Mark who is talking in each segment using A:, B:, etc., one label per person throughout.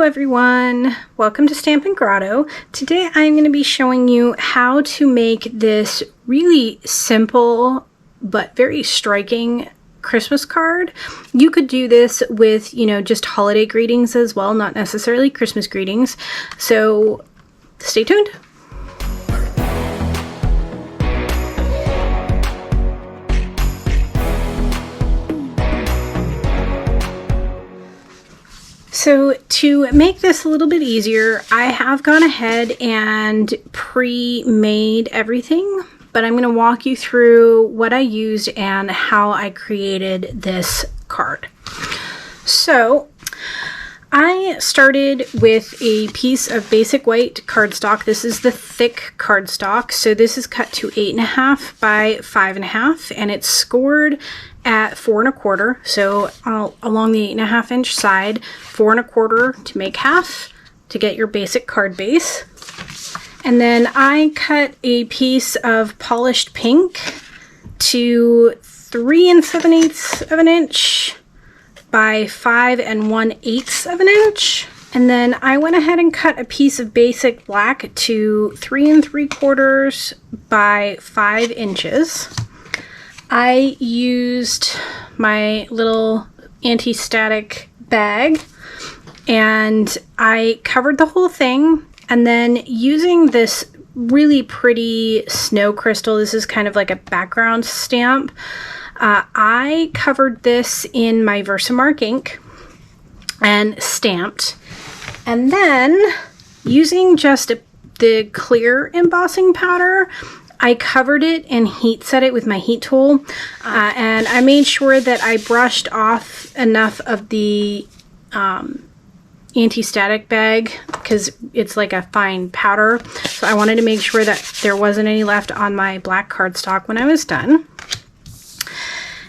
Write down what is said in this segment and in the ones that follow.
A: Hello everyone, welcome to Stampin' Grotto. Today I'm going to be showing you how to make this really simple but very striking Christmas card. You could do this with, just holiday greetings as well, not necessarily Christmas greetings. So stay tuned. So to make this a little bit easier, I have gone ahead and pre-made everything, but I'm going to walk you through what I used and how I created this card. So I started with a piece of basic white cardstock. This is the thick cardstock. So this is cut to 8.5 by 5.5 and it's scored at 4 1/4. So along the 8.5 inch side, 4 1/4 to make half to get your basic card base. And then I cut a piece of polished pink to 3 7/8 of an inch by 5 1/8 of an inch. And then I went ahead and cut a piece of basic black to 3 3/4 by 5 inches. I used my little anti-static bag and I covered the whole thing, and then using this really pretty snow crystal, this is kind of like a background stamp, I covered this in my Versamark ink and stamped, and then using just the clear embossing powder, I covered it and heat set it with my heat tool, and I made sure that I brushed off enough of the anti-static bag because it's like a fine powder, so I wanted to make sure that there wasn't any left on my black cardstock when I was done.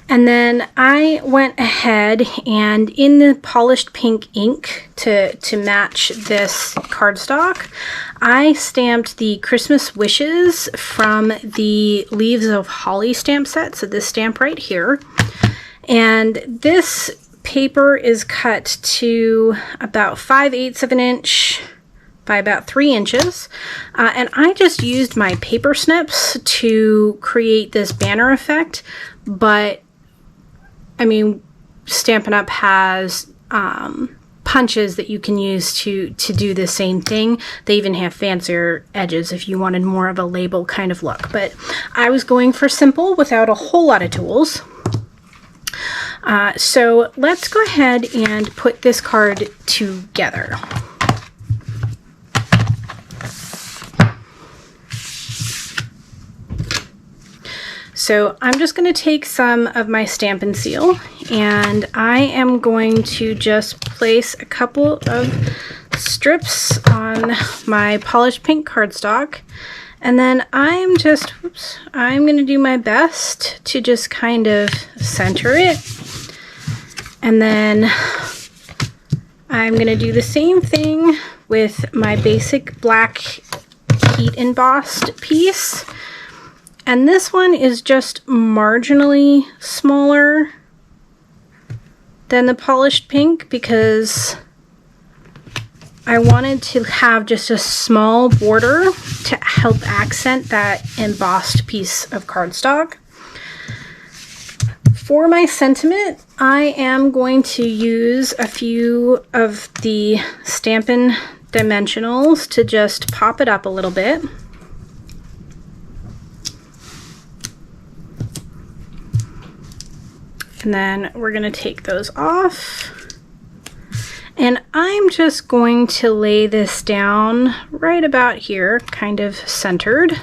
A: And then I went ahead and in the polished pink ink to match this cardstock, I stamped the Christmas wishes from the Leaves of Holly stamp set, so this stamp right here. And this paper is cut to about 5/8 of an inch by about 3 inches. And I just used my paper snips to create this banner effect, but I mean, Stampin' Up! Has punches that you can use to do the same thing. They even have fancier edges if you wanted more of a label kind of look. But I was going for simple without a whole lot of tools. So let's go ahead and put this card together. So I'm just going to take some of my Stampin' Seal and I am going to just place a couple of strips on my polished pink cardstock, and then I'm going to do my best to just kind of center it, and then I'm going to do the same thing with my basic black heat embossed piece. And this one is just marginally smaller than the polished pink because I wanted to have just a small border to help accent that embossed piece of cardstock. For my sentiment, I am going to use a few of the Stampin' Dimensionals to just pop it up a little bit. And then we're going to take those off. And I'm just going to lay this down right about here, kind of centered.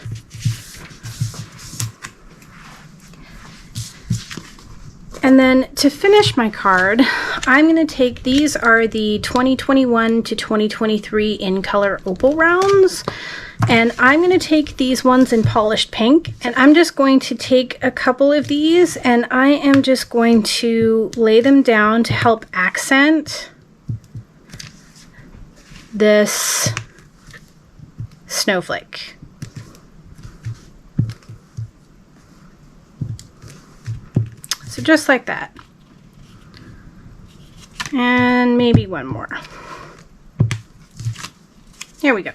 A: And then to finish my card, I'm going to take, these are the 2021 to 2023 in color opal rounds. And I'm going to take these ones in polished pink, and I'm just going to take a couple of these and I am just going to lay them down to help accent this snowflake. So just like that. And maybe one more. Here we go.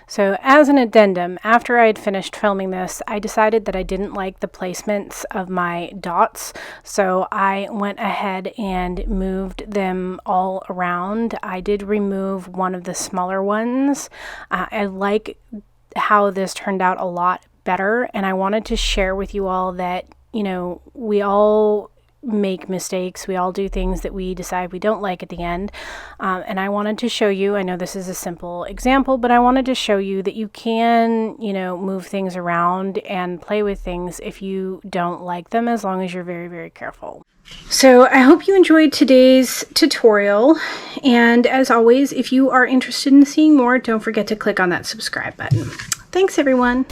A: So as an addendum, after I had finished filming this, I decided that I didn't like the placements of my dots. So I went ahead and moved them all around. I did remove one of the smaller ones. I like how this turned out a lot better, and I wanted to share with you all that, you know, we all make mistakes. We all do things that we decide we don't like at the end. And I wanted to show you, I know this is a simple example, but I wanted to show you that you can, you know, move things around and play with things if you don't like them, as long as you're very, very careful. So I hope you enjoyed today's tutorial. And as always, if you are interested in seeing more, don't forget to click on that subscribe button. Thanks, everyone.